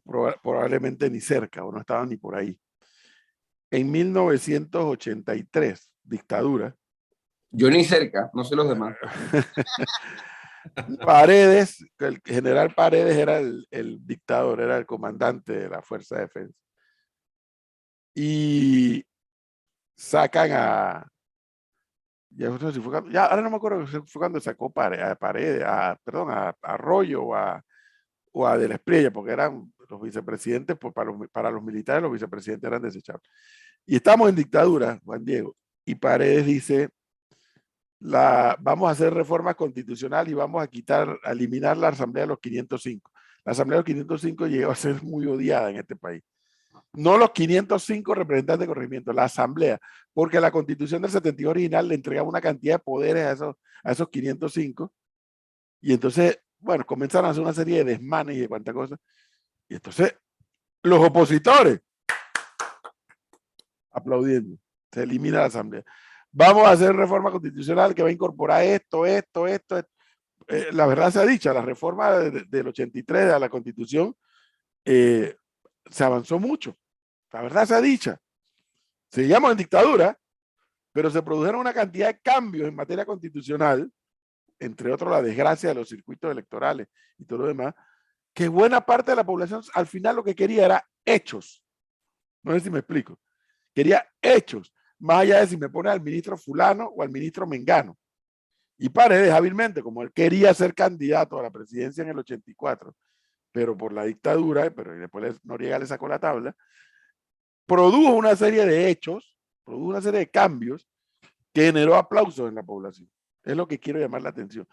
probablemente ni cerca o no estaban ni por ahí. En 1983, dictadura. Yo ni cerca, no sé los demás. Paredes, el general Paredes era el dictador, era el comandante de la Fuerza de Defensa. Y sacan a... ahora no me acuerdo si fue cuando sacó a Paredes, a Arroyo o a De la Espriella, porque eran los vicepresidentes, pues para los militares los vicepresidentes eran desechables. Y estamos en dictadura, Juan Diego, y Paredes dice, vamos a hacer reformas constitucionales y vamos a eliminar la Asamblea de los 505. La Asamblea de los 505 llegó a ser muy odiada en este país. No los 505 representantes de corregimiento, la asamblea, porque la constitución del 72 original le entregaba una cantidad de poderes a esos 505, y entonces, bueno, comenzaron a hacer una serie de desmanes y de cuantas cosas, y entonces los opositores aplaudiendo, se elimina la asamblea. Vamos a hacer reforma constitucional que va a incorporar esto. La verdad sea dicha, la reforma del 83 de la constitución se avanzó mucho, la verdad sea dicha. Seguíamos en dictadura, pero se produjeron una cantidad de cambios en materia constitucional, entre otros la desgracia de los circuitos electorales y todo lo demás, que buena parte de la población al final lo que quería era hechos. No sé si me explico. Quería hechos, más allá de si me pone al ministro fulano o al ministro mengano. Y Paredes hábilmente, como él quería ser candidato a la presidencia en el 84, pero por la dictadura, pero después Noriega le sacó la tabla, produjo una serie de hechos, produjo una serie de cambios que generó aplausos en la población. Es lo que quiero llamar la atención.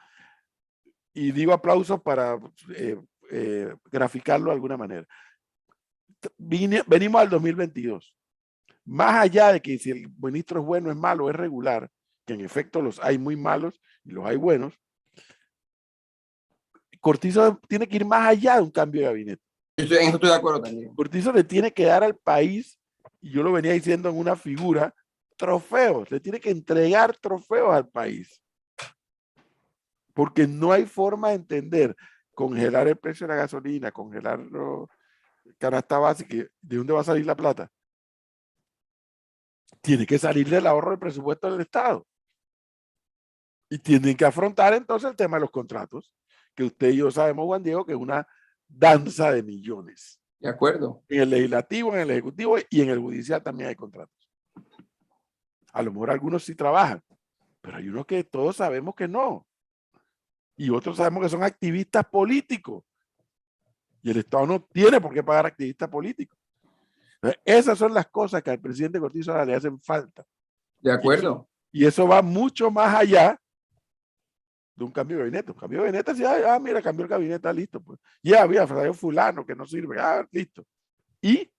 Y digo aplausos para graficarlo de alguna manera. Venimos al 2022. Más allá de que si el ministro es bueno, es malo, es regular, que en efecto los hay muy malos y los hay buenos, Cortizo tiene que ir más allá de un cambio de gabinete. En eso estoy de acuerdo también. Cortizo le tiene que dar al país, y yo lo venía diciendo en una figura, trofeos, le tiene que entregar trofeos al país. Porque no hay forma de entender congelar el precio de la gasolina, congelar la canasta básica, ¿de dónde va a salir la plata? Tiene que salir del ahorro del presupuesto del Estado. Y tienen que afrontar entonces el tema de los contratos, que usted y yo sabemos, Juan Diego, que es una danza de millones. De acuerdo. En el legislativo, en el ejecutivo y en el judicial también hay contratos. A lo mejor algunos sí trabajan, pero hay unos que todos sabemos que no. Y otros sabemos que son activistas políticos. Y el Estado no tiene por qué pagar activistas políticos. Entonces, esas son las cosas que al presidente Cortizo ahora le hacen falta. De acuerdo. Y eso va mucho más allá de un cambio de gabinete. Un cambio de gabinete, sí, mira, cambió el gabinete, está listo. Pues. Ya, mira, salió fulano que no sirve, listo. Y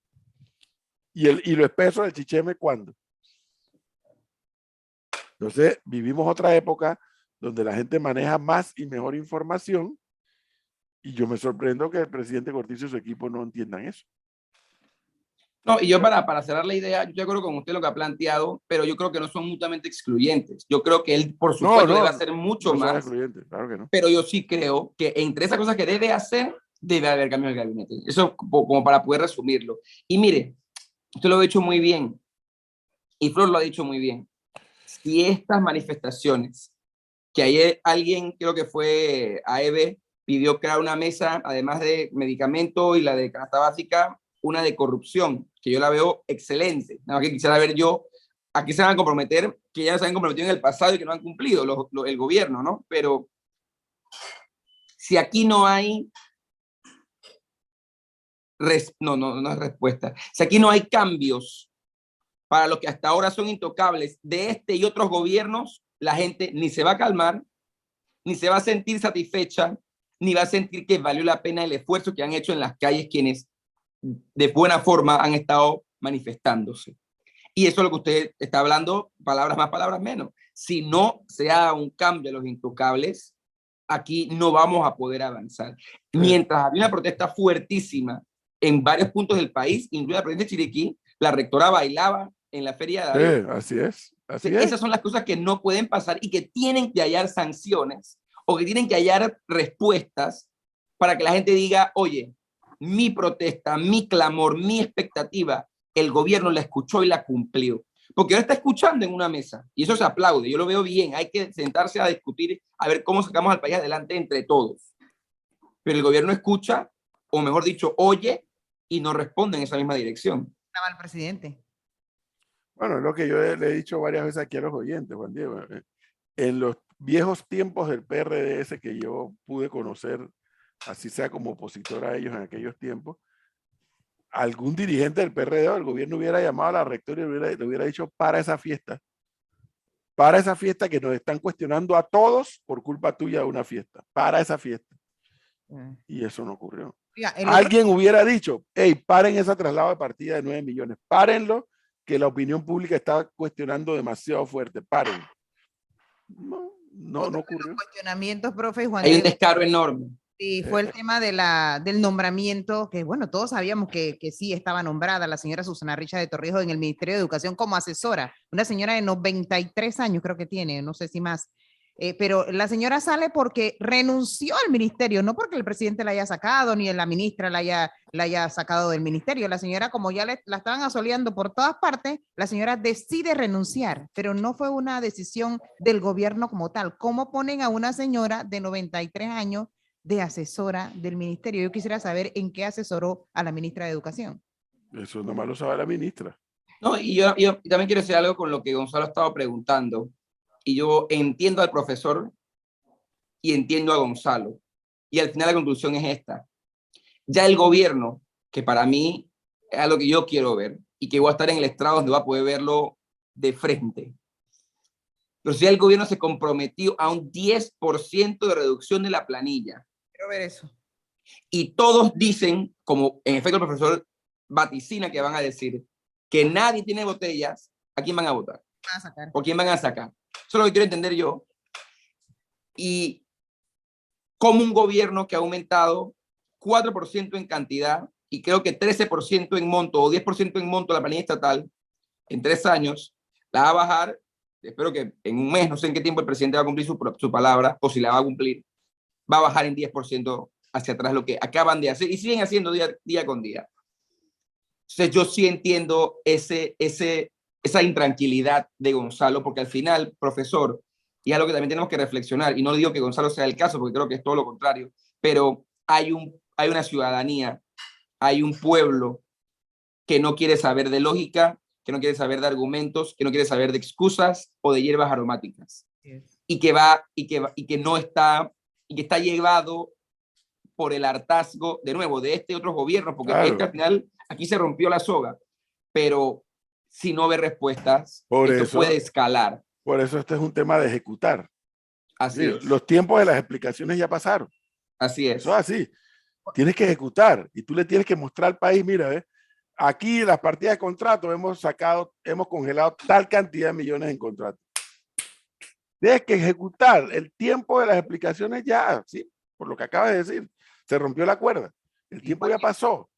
lo espeso del chicheme, ¿cuándo? Entonces, vivimos otra época donde la gente maneja más y mejor información, y yo me sorprendo que el presidente Cortizo y su equipo no entiendan eso. No, y yo para cerrar la idea, yo de acuerdo con usted lo que ha planteado, pero yo creo que no son mutuamente excluyentes. Yo creo que él, por supuesto, debe hacer mucho más. Claro que no. Pero yo sí creo que entre esas cosas que debe hacer, debe haber cambios en el gabinete. Eso como para poder resumirlo. Y mire, usted lo ha dicho muy bien, y Flor lo ha dicho muy bien. Si estas manifestaciones, que ayer alguien, creo que fue AEB, pidió crear una mesa, además de medicamento y la de canasta básica, una de corrupción, que yo la veo excelente. Nada más que quisiera ver yo a qué se van a comprometer, que ya se han comprometido en el pasado y que no han cumplido el gobierno, ¿no? Pero si aquí no hay no es respuesta. Si aquí no hay cambios para los que hasta ahora son intocables de este y otros gobiernos, la gente ni se va a calmar, ni se va a sentir satisfecha, ni va a sentir que valió la pena el esfuerzo que han hecho en las calles quienes de buena forma han estado manifestándose. Y eso es lo que usted está hablando, palabras más, palabras menos. Si no se da un cambio a los intocables, aquí no vamos a poder avanzar. Mientras había una protesta fuertísima en varios puntos del país, incluida la provincia de Chiriquí, la rectora bailaba en la feria de David. Así es. Esas son las cosas que no pueden pasar y que tienen que hallar sanciones o que tienen que hallar respuestas para que la gente diga, oye, mi protesta, mi clamor, mi expectativa, el gobierno la escuchó y la cumplió. Porque ahora está escuchando en una mesa y eso se aplaude, yo lo veo bien, hay que sentarse a discutir, a ver cómo sacamos al país adelante entre todos. Pero el gobierno escucha, o mejor dicho, oye y no responde en esa misma dirección. Estaba el presidente. Bueno, es lo que yo le he dicho varias veces aquí a los oyentes, Juan Diego. En los viejos tiempos del PRDS que yo pude conocer, así sea como opositor a ellos en aquellos tiempos, algún dirigente del PRD o del gobierno hubiera llamado a la rectora y le hubiera dicho para esa fiesta que nos están cuestionando a todos por culpa tuya de una fiesta, para esa fiesta. Y eso no ocurrió. Alguien hubiera dicho, hey, paren ese traslado de partida de 9 millones, párenlo, que la opinión pública está cuestionando demasiado fuerte, paren. No ocurrió. Cuestionamientos, profe Juan Hay Diego. Un descaro enorme. Sí, fue el tema del nombramiento, que bueno, todos sabíamos que sí estaba nombrada la señora Susana Richa de Torrijos en el Ministerio de Educación como asesora, una señora de 93 años creo que tiene, no sé si más, pero la señora sale porque renunció al ministerio, no porque el presidente la haya sacado, ni la ministra la haya sacado del ministerio. La señora, como ya la estaban asoleando por todas partes, la señora decide renunciar, pero no fue una decisión del gobierno como tal. ¿Cómo ponen a una señora de 93 años de asesora del ministerio? Yo quisiera saber en qué asesoró a la ministra de Educación. Eso nomás lo sabe la ministra. No, y yo también quiero decir algo con lo que Gonzalo ha estado preguntando. Y yo entiendo al profesor y entiendo a Gonzalo. Y al final la conclusión es esta. ya el gobierno, que para mí es algo que yo quiero ver y que voy a estar en el estrado donde voy a poder verlo de frente. Pero si el gobierno se comprometió a un 10% de reducción de la planilla. Quiero ver eso. Y todos dicen, como en efecto el profesor vaticina que van a decir, que nadie tiene botellas, ¿a quién van a votar? Van a sacar. ¿O quién van a sacar? Eso es lo que quiero entender yo. Y como un gobierno que ha aumentado 4% en cantidad y creo que 13% en monto o 10% en monto la planilla estatal en 3 años, la va a bajar. Espero que en un mes, no sé en qué tiempo el presidente va a cumplir su palabra, o si la va a cumplir, va a bajar en 10% hacia atrás lo que acaban de hacer y siguen haciendo día con día. Entonces yo sí entiendo esa intranquilidad de Gonzalo, porque al final, profesor, y algo que también tenemos que reflexionar, y no digo que Gonzalo sea el caso, porque creo que es todo lo contrario, pero hay una ciudadanía, hay un pueblo que no quiere saber de lógica, que no quiere saber de argumentos, que no quiere saber de excusas o de hierbas aromáticas. Y que no está, y que está llevado por el hartazgo, de nuevo, de este y otros gobiernos, porque Claro. es que al final aquí se rompió la soga, pero si no ve respuestas, esto puede escalar. Por eso este es un tema de ejecutar. Así Sí, es. los tiempos de las explicaciones ya pasaron. Así es. Eso es así. Tienes que ejecutar y tú le tienes que mostrar al país, mira, aquí las partidas de contrato hemos congelado tal cantidad de millones en contratos. Tienes que ejecutar. El tiempo de las explicaciones ya, sí, por lo que acabas de decir, se rompió la cuerda. El tiempo ya pasó.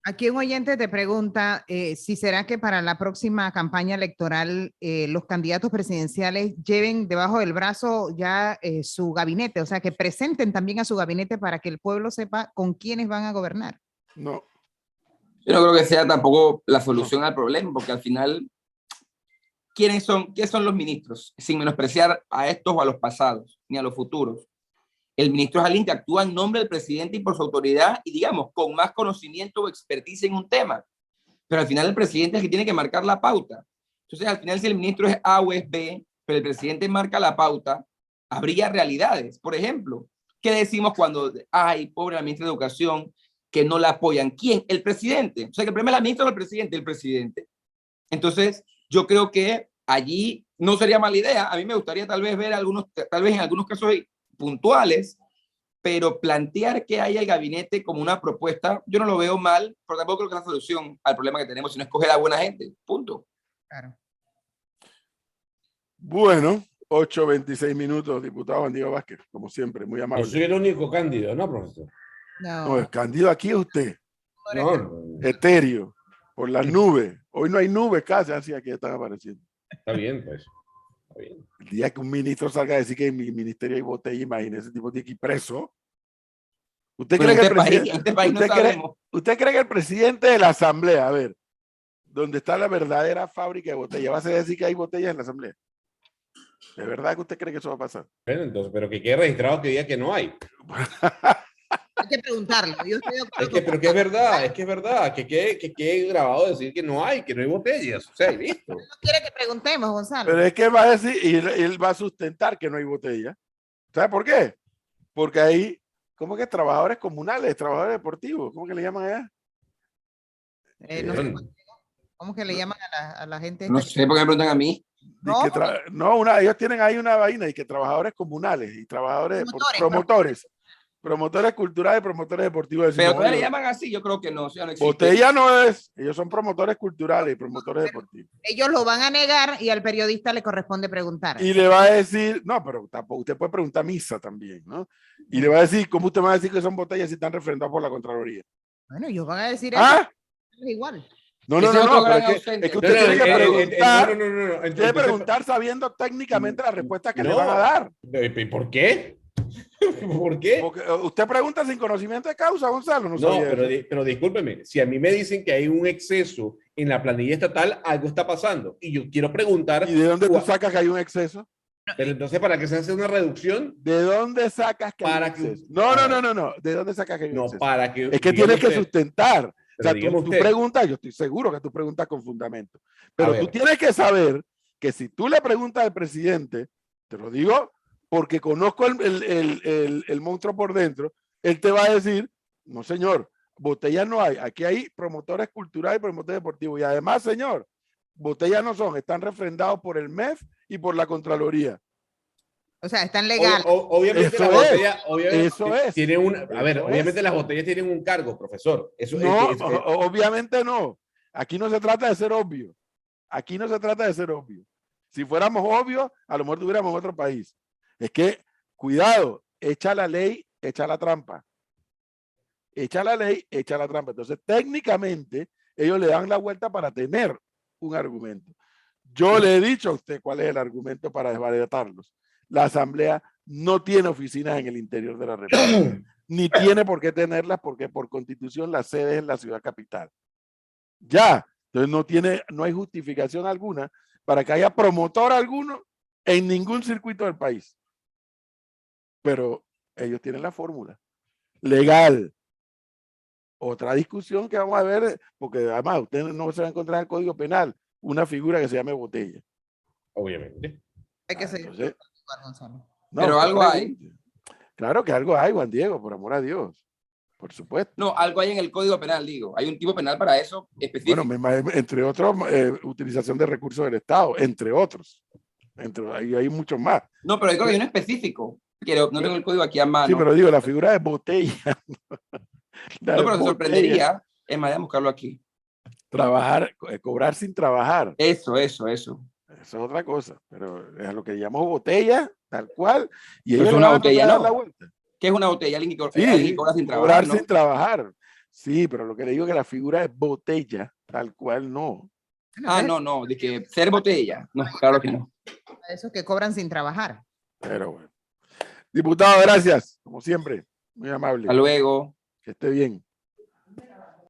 Aquí un oyente te pregunta si será que para la próxima campaña electoral los candidatos presidenciales lleven debajo del brazo ya su gabinete, o sea, que presenten también a su gabinete para que el pueblo sepa con quiénes van a gobernar. No. Yo no creo que sea tampoco la solución al problema, porque al final, ¿qué son los ministros? Sin menospreciar a estos o a los pasados, ni a los futuros. El ministro es alguien que actúa en nombre del presidente y por su autoridad y, digamos, con más conocimiento o expertise en un tema. Pero al final el presidente es el que tiene que marcar la pauta. Entonces, al final, si el ministro es A o es B, pero el presidente marca la pauta, habría realidades. Por ejemplo, ¿qué decimos cuando, ay, pobre la ministra de Educación, que no la apoyan? ¿Quién? El presidente. O sea, que el problema es la ministra o el presidente. Entonces, yo creo que allí no sería mala idea. A mí me gustaría tal vez ver tal vez en algunos casos puntuales, pero plantear que haya el gabinete como una propuesta, yo no lo veo mal, pero tampoco creo que es la solución al problema que tenemos, sino escoger a buena gente, punto. Claro. Bueno, 8:26 minutos, diputado Juan Diego Vázquez, como siempre, muy amable. Yo soy el único Cándido, ¿no, profesor? No, el candidato aquí es usted, No, etéreo, por las nubes. Hoy no hay nubes casi, así aquí están apareciendo. está bien, pues. Está bien. El día que un ministro salga a decir que en mi ministerio hay botella, imagínese, ese tipo tiene que ir preso. ¿Usted cree que el presidente, usted cree que el presidente de la asamblea, a ver, donde está la verdadera fábrica de botella, va a decir que hay botellas en la asamblea? ¿De verdad que usted cree que eso va a pasar? Bueno, entonces, pero que quede registrado que diga que no hay. Hay que preguntarlo. Pero que es verdad, que quede grabado decir que no hay botellas. O sea, y listo. No quiere que preguntemos, Gonzalo. Pero es que va a decir, y él va a sustentar que no hay botella. ¿Sabe por qué? Porque hay, ¿cómo que trabajadores comunales, trabajadores deportivos? ¿Cómo que le llaman allá? No sé, ¿cómo que le llaman a la gente? No sé por qué me preguntan a mí. Ellos tienen ahí una vaina y que trabajadores comunales y trabajadores, promotores culturales y promotores deportivos. Pero todavía le llaman así, yo creo que no. No botella no es, ellos son promotores culturales y promotores deportivos. Ellos lo van a negar y al periodista le corresponde preguntar. Y le va a decir, no, pero tampoco, usted puede preguntar misa también, ¿no? Y le va a decir, ¿cómo usted va a decir que son botellas si están refrendadas por la Contraloría? Bueno, ellos van a decir ¿Ah? eso. Es igual. No, pero es que usted tiene que preguntar, preguntar sabiendo técnicamente la respuesta que le van a dar. ¿Por qué? ¿Por qué? Porque usted pregunta sin conocimiento de causa, Gonzalo. No, pero discúlpeme, si a mí me dicen que hay un exceso en la planilla estatal, algo está pasando. Y yo quiero preguntar... ¿Y de dónde tú sacas que hay un exceso? Pero entonces, ¿para qué se hace una reducción? ¿De dónde sacas que hay un exceso? No. ¿De dónde sacas que hay un exceso? Para que... Es que tienes que sustentar. O sea, tú preguntas, yo estoy seguro que tú preguntas con fundamento. Pero tú tienes que saber que si tú le preguntas al presidente, te lo digo porque conozco el monstruo por dentro, él te va a decir, no señor, botellas no hay. Aquí hay promotores culturales y promotores deportivos. Y además, señor, botellas no son, están refrendados por el MEF y por la Contraloría. O sea, están legales. Obviamente Eso las es, botellas, obviamente eso es, tienen un, a ver, eso obviamente es. las botellas tienen un cargo, profesor. Eso No, obviamente no. Aquí no se trata de ser obvio. Aquí no se trata de ser obvio. Si fuéramos obvios, a lo mejor tuviéramos otro país. Es que, cuidado, echa la ley, echa la trampa. Echa la ley, echa la trampa. Entonces, técnicamente, ellos le dan la vuelta para tener un argumento. Yo le he dicho a usted cuál es el argumento para desbaratarlos. La Asamblea no tiene oficinas en el interior de la República, ni tiene por qué tenerlas porque por constitución la sede es en la ciudad capital. Ya, entonces no hay justificación alguna para que haya promotor alguno en ningún circuito del país. Pero ellos tienen la fórmula legal. Otra discusión que vamos a ver, porque además usted no se va a encontrar en el Código Penal una figura que se llame botella. obviamente. Hay que seguir. Entonces, Gonzalo. no, Pero usted algo hay. pregunte. Claro que algo hay, Juan Diego, por amor a Dios. Por supuesto. No, algo hay en el Código Penal, digo. Hay un tipo penal para eso específico. Bueno, entre otros, utilización de recursos del Estado, entre otros. Hay muchos más. No, pero yo creo que hay uno específico. No tengo el código aquí a mano. Sí, pero digo, la figura de botella. No, pero te sorprendería. Es más, déjame buscarlo aquí. Trabajar, cobrar sin trabajar. Eso. Eso es otra cosa. Pero es lo que llamamos botella, tal cual. Y Pero ellos es le una van a botella, dar ¿no? la vuelta. ¿Qué es una botella? Alguien que, Sí, alguien que cobra sin trabajar, cobrar ¿no? sin trabajar. Sí, pero lo que le digo es que la figura es botella, tal cual no. Ah, no, de que ser botella. No, claro que no. Esos que cobran sin trabajar. Pero bueno. Diputado, gracias, como siempre. Muy amable. Hasta luego. Que esté bien.